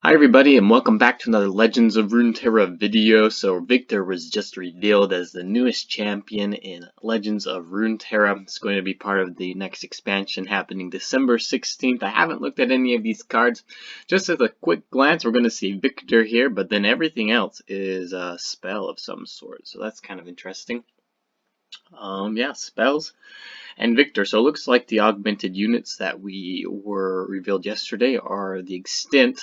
Hi everybody and welcome back to another Legends of Runeterra video. So Viktor was just revealed as the newest champion in Legends of Runeterra. It's going to be part of the next expansion happening December 16th. I haven't looked at any of these cards. Just as a quick glance, we're going to see Viktor here, but then everything else is a spell of some sort. So that's kind of interesting. Yeah, spells and Viktor. So it looks like the augmented units that we were revealed yesterday are the extent,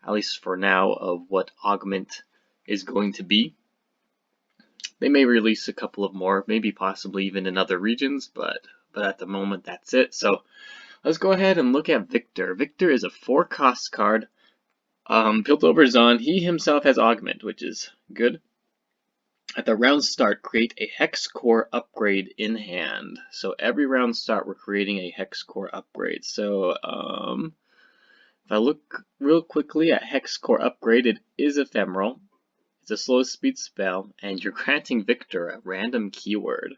at least for now, of what augment is going to be. They may release a couple of more, maybe possibly even in other regions, but at the moment that's it. So let's go ahead and look at Viktor. Viktor is a 4-cost card. Piltover Zahn, he himself has augment, which is good. At the round start, create a hex core upgrade in hand. So every round start, we're creating a hex core upgrade. So if I look real quickly at hex core upgrade, it is ephemeral. It's a slow speed spell, and you're granting Viktor a random keyword.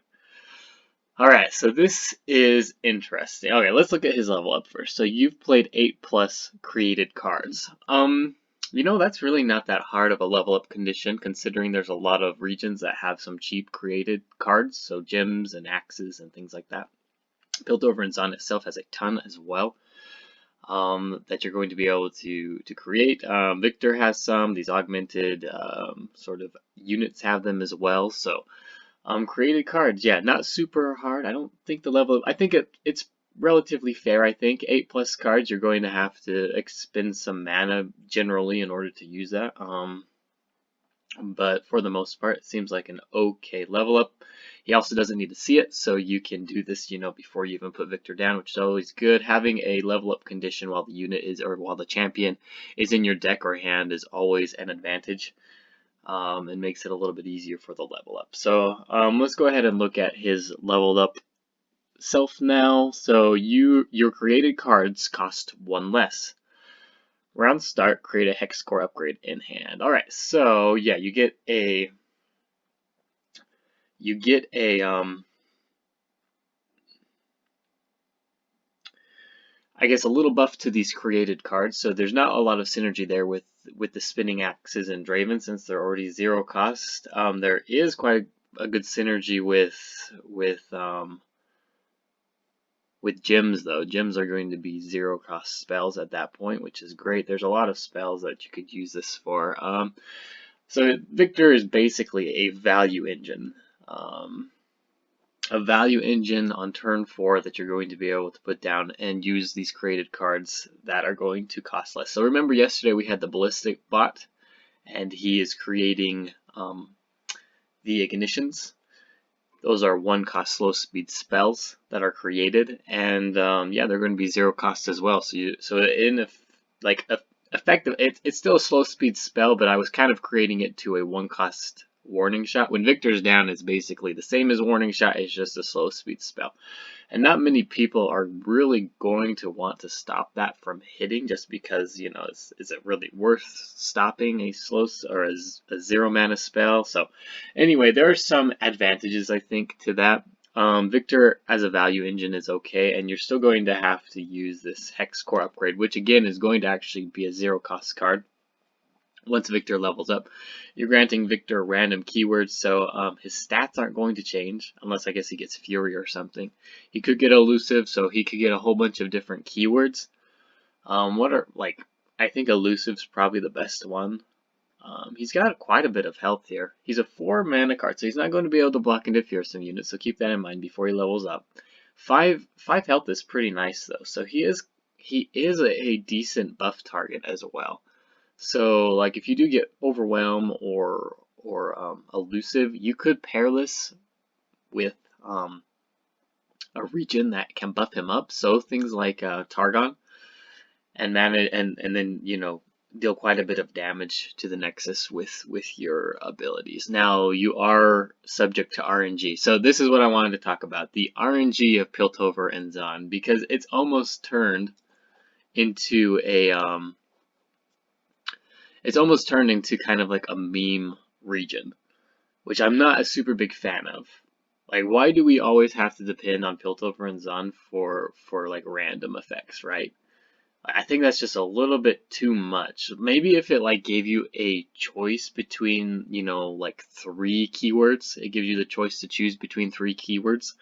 Alright, so this is interesting. Okay, let's look at his level up first. So you've played 8+ created cards. You know, that's really not that hard of a level up condition, considering there's a lot of regions that have some cheap created cards, so gems and axes and things like that. Piltover and Zahn itself has a ton as well. That you're going to be able to create. Viktor has some. These augmented sort of units have them as well. So created cards, yeah, not super hard. I don't think the level. I think it's relatively fair. I think 8+ cards. You're going to have to expend some mana generally in order to use that. But for the most part, it seems like an okay level up. He also doesn't need to see it, so you can do this, you know, before you even put Viktor down, which is always good. Having a level up condition while the unit is, or while the champion is in your deck or hand is always an advantage. And makes it a little bit easier for the level up. So let's go ahead and look at his leveled up self now. So your created cards cost 1 less. Round start, create a hex core upgrade in hand. Alright, so yeah, you get a I guess a little buff to these created cards. So there's not a lot of synergy there with the spinning axes and Draven, since they're already 0 cost. There is quite a good synergy with gems, though. Gems are going to be 0 cost spells at that point, which is great. There's a lot of spells that you could use this for. So Viktor is basically a value engine. A value engine on turn 4 that you're going to be able to put down and use these created cards that are going to cost less. So remember yesterday we had the ballistic bot, and he is creating the ignitions. Those are 1 cost slow speed spells that are created, and yeah, they're going to be 0 cost as well. So effective, it's still a slow speed spell, but I was kind of creating it to a 1 cost warning shot. When Viktor's down, it's basically the same as warning shot. It's just a slow speed spell, and not many people are really going to want to stop that from hitting, just because, you know, is it really worth stopping a slow or a 0 mana spell? So anyway, there are some advantages, I think, to that. Viktor as a value engine is okay, and you're still going to have to use this hex core upgrade, which again is going to actually be a 0 cost card. Once Viktor levels up, you're granting Viktor random keywords, so his stats aren't going to change, unless I guess he gets Fury or something. He could get Elusive, so he could get a whole bunch of different keywords. I think Elusive's probably the best one. He's got quite a bit of health here. He's a 4 mana card, so he's not going to be able to block into fearsome units, so keep that in mind before he levels up. 5 health is pretty nice though, so he is a decent buff target as well. So, like, if you do get Overwhelm or Elusive, you could pair this with a region that can buff him up. So things like Targon, and then, you know, deal quite a bit of damage to the Nexus with your abilities. Now, you are subject to RNG. So this is what I wanted to talk about, the RNG of Piltover and Zahn, because it's almost turned into a kind of like a meme region, which I'm not a super big fan of. Like, why do we always have to depend on Piltover and Zahn for like random effects, right? I think that's just a little bit too much. Maybe if it like gave you a choice between, you know, like 3 keywords, it gives you the choice to choose between 3 keywords.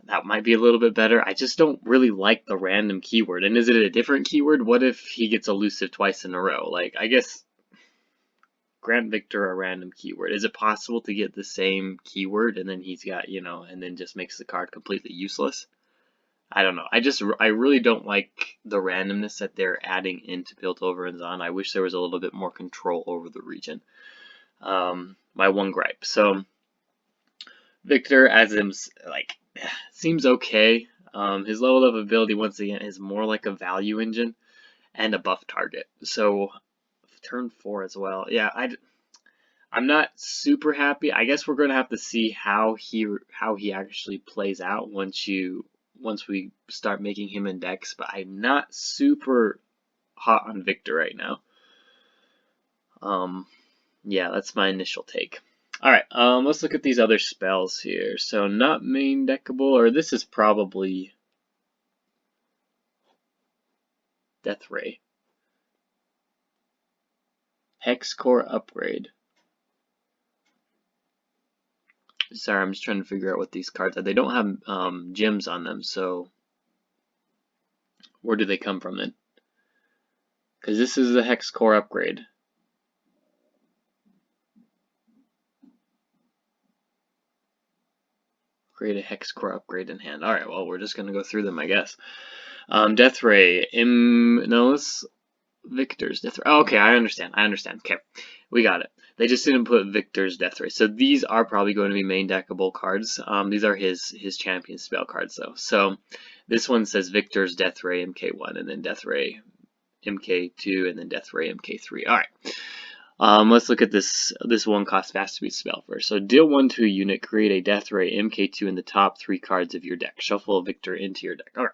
That might be a little bit better. I just don't really like the random keyword. And is it a different keyword? What if he gets elusive twice in a row? Like, I guess grant Viktor a random keyword. Is it possible to get the same keyword and then he's got, you know, and then just makes the card completely useless? I don't know. I really don't like the randomness that they're adding into Piltover and Zon. I wish there was a little bit more control over the region. My one gripe. So Viktor as him, like, seems okay. His level of ability once again is more like a value engine and a buff target. So turn 4 as well. Yeah, I'm not super happy. I guess we're gonna have to see how he actually plays out once we start making him in decks. But I'm not super hot on Viktor right now. Yeah, that's my initial take. All right, let's look at these other spells here. So not main deckable, or this is probably Death Ray. Hex Core upgrade. Sorry, I'm just trying to figure out what these cards are. They don't have gems on them, so where do they come from then? Because this is the Hex Core upgrade. Create a Hex Core upgrade in hand. Alright, well, we're just going to go through them, I guess. Death Ray. No, this Viktor's Death Ray. Oh, okay, I understand. Okay, we got it. They just didn't put Viktor's Death Ray. So these are probably going to be main deckable cards. These are his champion spell cards, though. So this one says Viktor's Death Ray MK1, and then Death Ray MK2, and then Death Ray MK3. Alright. Let's look at this one cost fast speed spell first. So deal 1 to a unit, create a Death Ray MK2 in the top 3 cards of your deck. Shuffle a Viktor into your deck. Alright.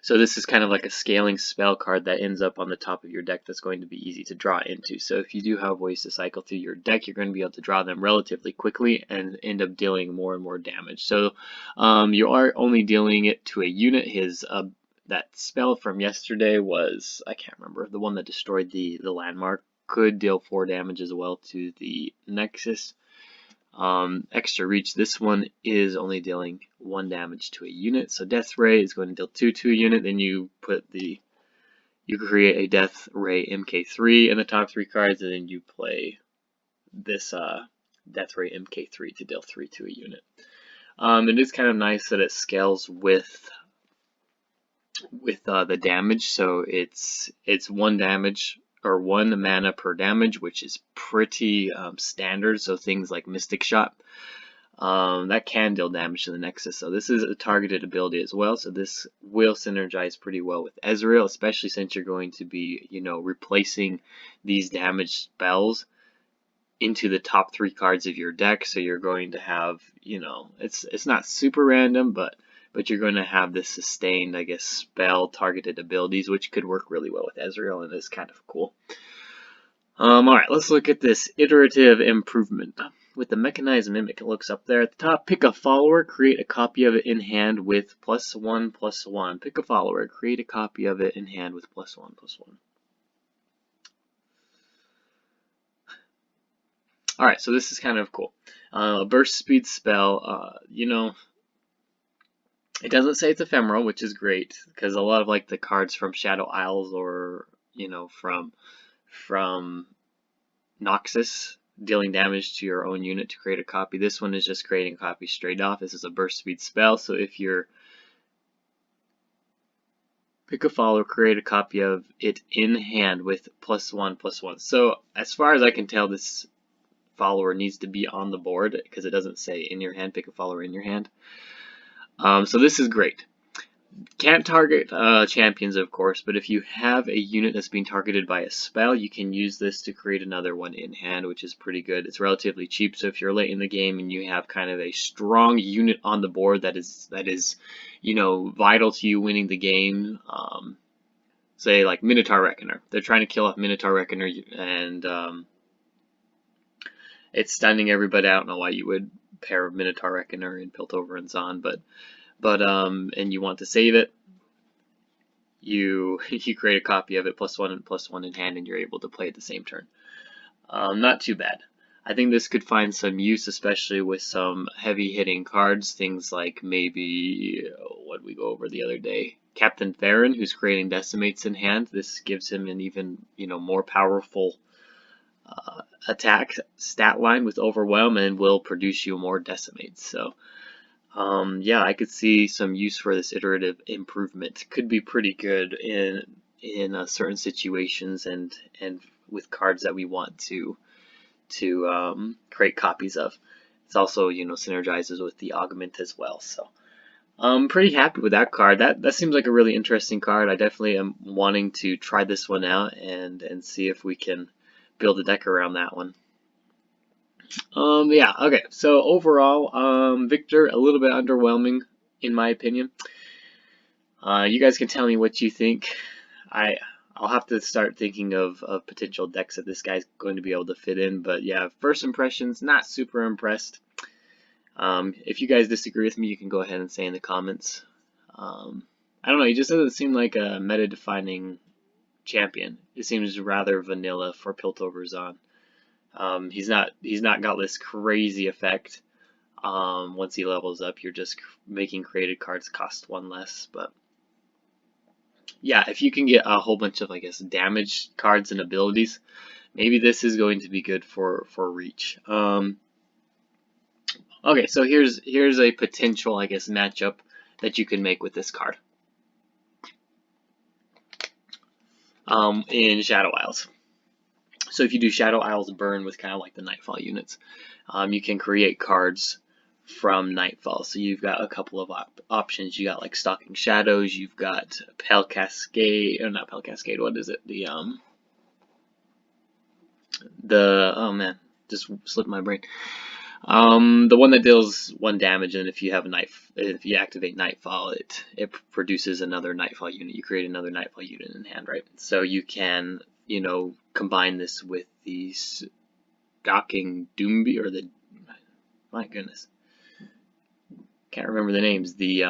So this is kind of like a scaling spell card that ends up on the top of your deck that's going to be easy to draw into. So if you do have ways to cycle through your deck, you're going to be able to draw them relatively quickly and end up dealing more and more damage. So you are only dealing it to a unit. That spell from yesterday was, I can't remember, the one that destroyed the landmark, could deal 4 damage as well to the Nexus. Extra reach, this one is only dealing 1 damage to a unit. So Death Ray is going to deal 2 to a unit. Then you create a Death Ray MK3 in the top 3 cards, and then you play this Death Ray MK3 to deal 3 to a unit. It is kind of nice that it scales with the damage. So it's 1 damage or 1 mana per damage, which is pretty standard. So things like Mystic Shot, that can deal damage to the Nexus. So this is a targeted ability as well. So this will synergize pretty well with Ezreal, especially since you're going to be, you know, replacing these damage spells into the top 3 cards of your deck. So you're going to have, you know, it's not super random, but you're going to have this sustained, I guess, spell targeted abilities, which could work really well with Ezreal, and is kind of cool. Alright, let's look at this iterative improvement. With the Mechanized Mimic, it looks up there at the top. Pick a follower, create a copy of it in hand with +1/+1. Pick a follower, create a copy of it in hand with +1/+1. Alright, so this is kind of cool. A burst speed spell, you know, it doesn't say it's ephemeral, which is great, because a lot of like the cards from Shadow Isles or, you know, from Noxus dealing damage to your own unit to create a copy. This one is just creating a copy straight off. This is a burst speed spell, so if you're pick a follower, create a copy of it in hand with +1/+1. So as far as I can tell, this follower needs to be on the board because it doesn't say in your hand. Pick a follower in your hand. So this is great. Can't target champions, of course, but if you have a unit that's being targeted by a spell, you can use this to create another one in hand, which is pretty good. It's relatively cheap, so if you're late in the game and you have kind of a strong unit on the board that is, you know, vital to you winning the game, say like Minotaur Reckoner. They're trying to kill off Minotaur Reckoner, and it's stunning everybody. I don't know why you would pair Minotaur Reckoner in Piltover and Zon, but and you want to save it, you you create a copy of it, +1 and +1 in hand, and you're able to play at the same turn. Not too bad. I think this could find some use, especially with some heavy hitting cards, things like maybe what we go over the other day, Captain Theron, who's creating decimates in hand. This gives him an even more powerful attack stat line with Overwhelm, and will produce you more decimates. So yeah, I could see some use for this iterative improvement. Could be pretty good in certain situations and with cards that we want to create copies of. It's also synergizes with the augment as well. So I'm pretty happy with that card. That seems like a really interesting card. I definitely am wanting to try this one out and see if we can build a deck around that one. Yeah, okay. So overall, Viktor, a little bit underwhelming in my opinion. You guys can tell me what you think. I'll have to start thinking of potential decks that this guy's going to be able to fit in. But yeah, first impressions, not super impressed. If you guys disagree with me, you can go ahead and say in the comments. I don't know, he just doesn't seem like a meta-defining champion. It seems rather vanilla for Piltover Zahn. He's not got this crazy effect. Once he levels up, you're just making created cards cost 1 less. But yeah, if you can get a whole bunch of, I guess, damage cards and abilities, maybe this is going to be good for reach. Okay, so here's a potential, I guess, matchup that you can make with this card. In Shadow Isles. So if you do Shadow Isles Burn with kind of like the Nightfall units, you can create cards from Nightfall. So you've got a couple of options. You got like Stalking Shadows. You've got Pale Cascade, or not Pale Cascade. What is it? Oh man, just slipped my brain. The one that deals 1 damage, and if you activate Nightfall, it produces another Nightfall unit. You create another Nightfall unit in hand, right? So you can combine this with the Stalking Doombeast, or my goodness, can't remember the names. The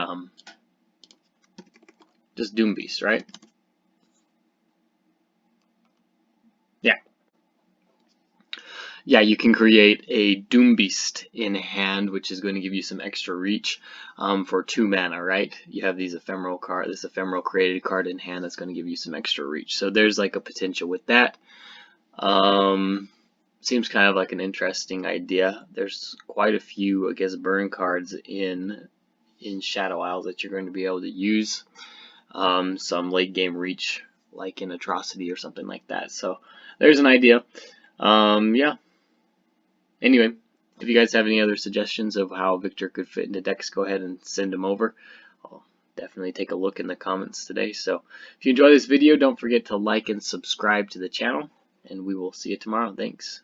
just Doombeast, right? Yeah, you can create a Doombeast in hand, which is going to give you some extra reach for 2 mana, right? You have this ephemeral created card in hand that's going to give you some extra reach. So there's like a potential with that. Seems kind of like an interesting idea. There's quite a few, I guess, burn cards in Shadow Isles that you're going to be able to use. Some late game reach, like in Atrocity or something like that. So there's an idea. Yeah. Anyway, if you guys have any other suggestions of how Viktor could fit into decks, go ahead and send them over. I'll definitely take a look in the comments today. So if you enjoy this video, don't forget to like and subscribe to the channel, and we will see you tomorrow. Thanks.